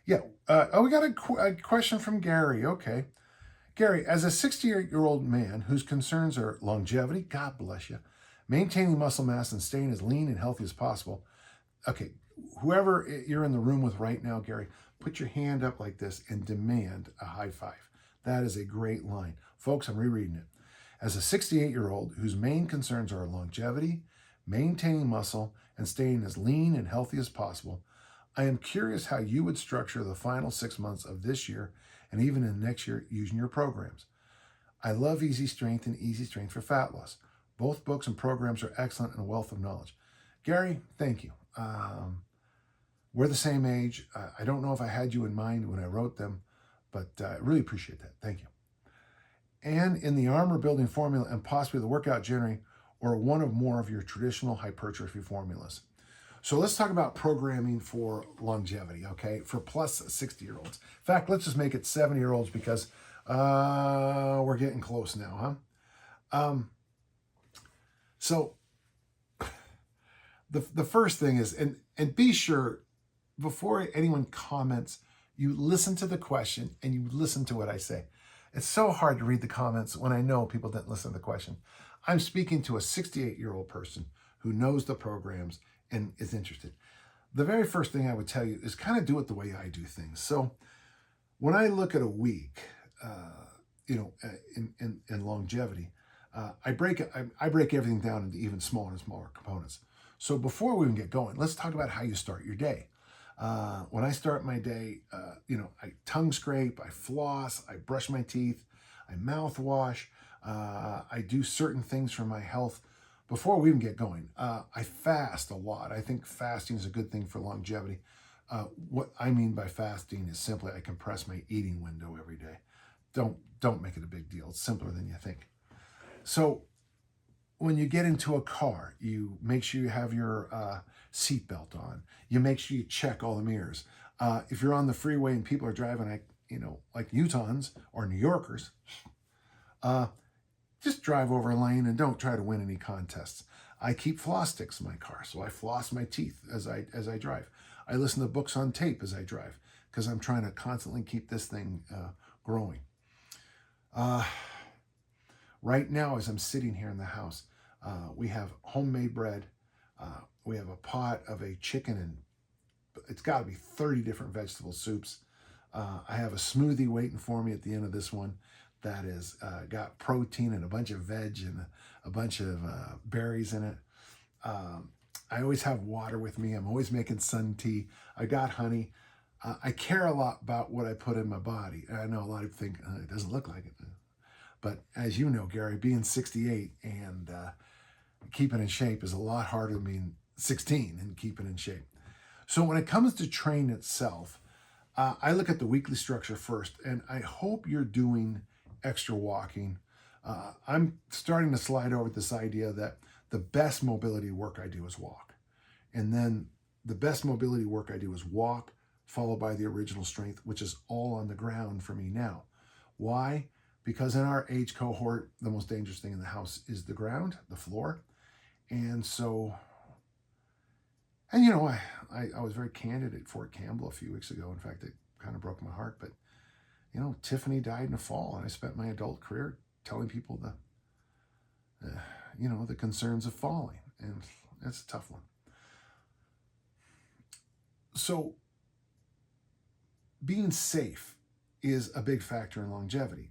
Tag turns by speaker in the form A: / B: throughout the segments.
A: Yeah. We got a question from Gary. Okay. Gary, as a 68-year-old man whose concerns are longevity, God bless you, maintaining muscle mass and staying as lean and healthy as possible. Okay, whoever you're in the room with right now, Gary, put your hand up like this and demand a high five. That is a great line. Folks, I'm rereading it. As a 68-year-old whose main concerns are longevity, maintaining muscle, and staying as lean and healthy as possible, I am curious how you would structure the final 6 months of this year and even in next year using your programs. I love Easy Strength and Easy Strength for Fat Loss. Both books and programs are excellent and a wealth of knowledge. Gary, thank you. We're the same age. I don't know if I had you in mind when I wrote them, but I really appreciate that. Thank you. And in the armor building formula and possibly the workout generating or one or more of your traditional hypertrophy formulas. So let's talk about programming for longevity, okay? For plus 60-year-olds. In fact, let's just make it 70-year-olds because we're getting close now, huh? So the first thing is, and be sure before anyone comments, you listen to the question and you listen to what I say. It's so hard to read the comments when I know people didn't listen to the question. I'm speaking to a 68-year-old person who knows the programs and is interested. The very first thing I would tell you is kind of do it the way I do things. So when I look at a week, in longevity, I break everything down into even smaller and smaller components. So before we even get going, let's talk about how you start your day. When I start my day, I tongue scrape, I floss, I brush my teeth, I mouthwash, I do certain things for my health before we even get going. I fast a lot. I think fasting is a good thing for longevity. What I mean by fasting is simply I compress my eating window every day. Don't make it a big deal. It's simpler than you think. So when you get into a car, you make sure you have your seatbelt on. You make sure you check all the mirrors. If you're on the freeway and people are driving like Utahns or New Yorkers, just drive over a lane and don't try to win any contests. I keep floss sticks in my car, so I floss my teeth as I drive. I listen to books on tape as I drive because I'm trying to constantly keep this thing growing. Right now, as I'm sitting here in the house, we have homemade bread. We have a pot of a chicken and it's got to be 30 different vegetable soups. I have a smoothie waiting for me at the end of this one that is got protein and a bunch of veg and a bunch of berries in it. I always have water with me. I'm always making sun tea. I got honey. I care a lot about what I put in my body. I know a lot of people think it doesn't look like it. But as you know, Gary, being 68 and keeping in shape is a lot harder than being 16 and keeping in shape. So when it comes to training itself, I look at the weekly structure first, and I hope you're doing extra walking. I'm starting to slide over this idea that the best mobility work I do is walk. And then the best mobility work I do is walk, followed by the original strength, which is all on the ground for me now. Why? Because in our age cohort, the most dangerous thing in the house is the ground, the floor. And so, and I was very candid at Fort Campbell a few weeks ago. In fact, it kind of broke my heart. But, Tiffany died in the fall, and I spent my adult career telling people the concerns of falling. And that's a tough one. So being safe is a big factor in longevity.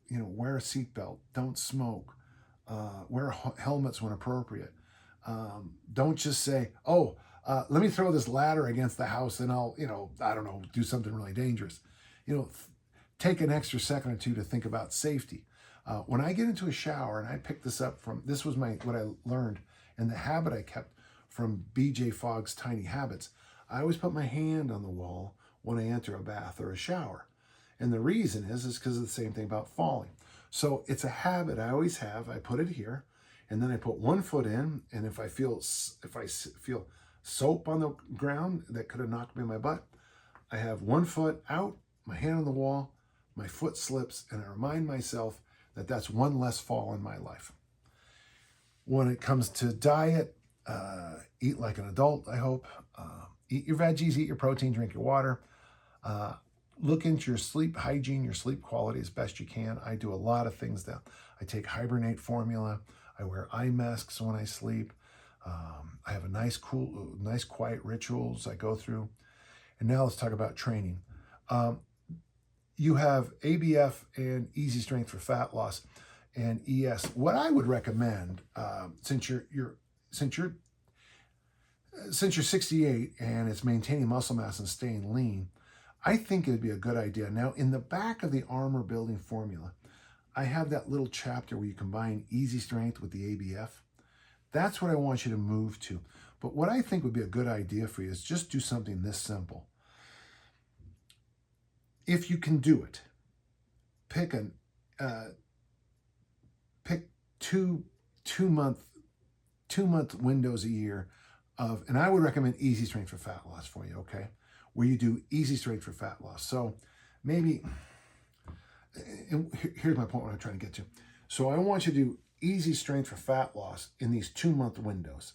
A: Wear a seatbelt, don't smoke, wear helmets when appropriate. Don't just say, let me throw this ladder against the house and I'll, do something really dangerous. Take an extra second or two to think about safety. When I get into a shower, and I picked this up this was what I learned and the habit I kept from BJ Fogg's Tiny Habits. I always put my hand on the wall when I enter a bath or a shower. And the reason is because of the same thing about falling. So it's a habit I always have. I put it here, and then I put one foot in, and if I feel soap on the ground that could have knocked me in my butt, I have one foot out, my hand on the wall, my foot slips, and I remind myself that that's one less fall in my life. When it comes to diet, eat like an adult, I hope. Eat your veggies, eat your protein, drink your water. Look into your sleep hygiene, your sleep quality as best you can. I do a lot of things that I take hibernate formula. I wear eye masks when I sleep. I have a nice quiet rituals I go through. And now let's talk about training. You have ABF and Easy Strength for fat loss and ES. What I would recommend, since you're 68 and it's maintaining muscle mass and staying lean, I think it'd be a good idea. Now, in the back of the armor building formula, I have that little chapter where you combine Easy Strength with the ABF. That's what I want you to move to. But what I think would be a good idea for you is just do something this simple. If you can do it, pick two month windows a year of, and I would recommend Easy Strength for fat loss for you, okay? Where you do Easy Strength for fat loss. So maybe, and here's my point what I'm trying to get to. So I want you to do Easy Strength for fat loss in these 2-month windows.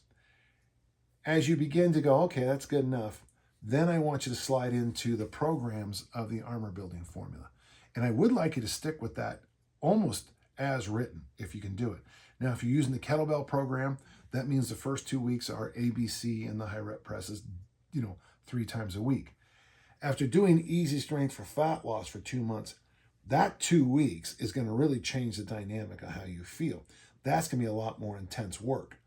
A: As you begin to go, okay, that's good enough, then I want you to slide into the programs of the armor building formula. And I would like you to stick with that almost as written, if you can do it. Now, if you're using the kettlebell program, that means the first 2 weeks are ABC and the high rep presses, 3 times a week. After doing Easy Strength for fat loss for 2 months, that 2 weeks is going to really change the dynamic of how you feel. That's going to be a lot more intense work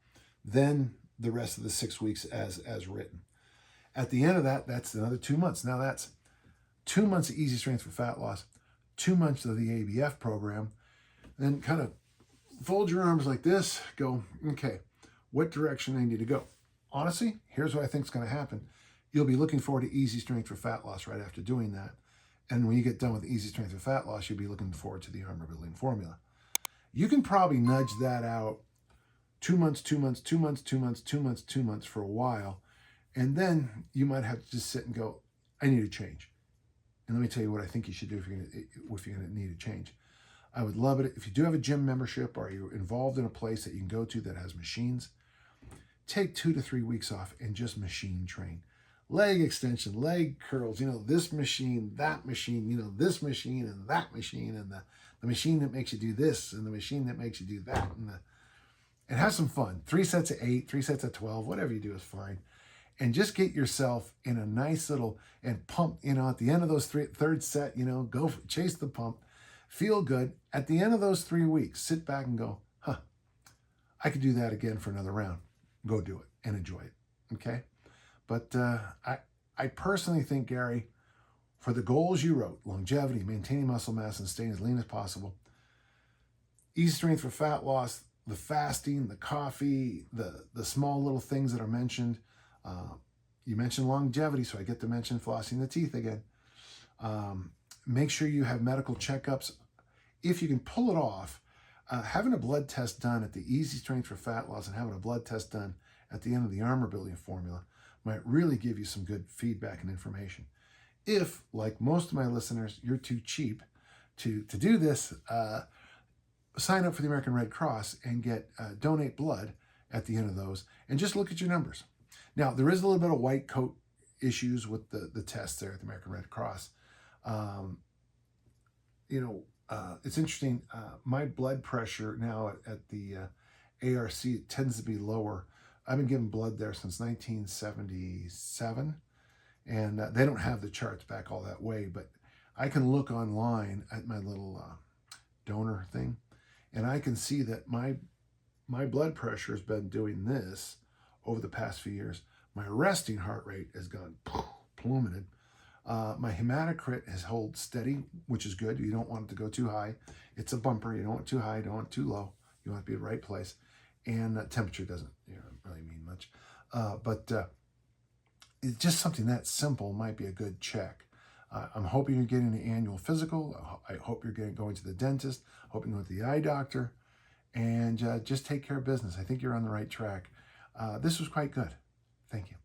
A: than the rest of the 6 weeks as written. At the end of that, that's another 2 months. Now that's 2 months of Easy Strength for fat loss, 2 months of the ABF program, then kind of fold your arms like this, go, okay, what direction I need to go? Honestly, here's what I think is going to happen. You'll be looking forward to Easy Strength for fat loss right after doing that. And when you get done with Easy Strength for fat loss, you'll be looking forward to the armor building formula. You can probably nudge that out 2 months, 2 months, 2 months, 2 months, 2 months, 2 months for a while. And then you might have to just sit and go, I need a change. And let me tell you what I think you should do if you're going to need a change. I would love it if you do have a gym membership or you're involved in a place that you can go to that has machines, take 2 to 3 weeks off and just machine train. Leg extension, leg curls, this machine, that machine, this machine and that machine, and the machine that makes you do this and the machine that makes you do that, and have some fun. 3 sets of 8, 3 sets of 12, whatever you do is fine. And just get yourself in a nice little, and pump, at the end of those third set, go chase the pump, feel good. At the end of those 3 weeks, sit back and go, I could do that again for another round. Go do it and enjoy it, okay? But I personally think, Gary, for the goals you wrote, longevity, maintaining muscle mass, and staying as lean as possible, Easy Strength for fat loss, the fasting, the coffee, the small little things that are mentioned. You mentioned longevity, so I get to mention flossing the teeth again. Make sure you have medical checkups. If you can pull it off, having a blood test done at the Easy Strength for fat loss and having a blood test done at the end of the armor building formula might really give you some good feedback and information. If, like most of my listeners, you're too cheap to do this, sign up for the American Red Cross and donate blood at the end of those, and just look at your numbers. Now, there is a little bit of white coat issues with the tests there at the American Red Cross. It's interesting. My blood pressure now at the ARC tends to be lower. I've been giving blood there since 1977, and they don't have the charts back all that way, but I can look online at my little donor thing, and I can see that my blood pressure has been doing this over the past few years. My resting heart rate has gone plummeted. My hematocrit has held steady, which is good. You don't want it to go too high. It's a bumper. You don't want it too high. You don't want it too low. You want it to be in the right place. And temperature doesn't really mean much. But it's just something that simple might be a good check. I'm hoping you're getting the annual physical. I hope you're going to the dentist. Hoping you're going to the eye doctor. And just take care of business. I think you're on the right track. This was quite good. Thank you.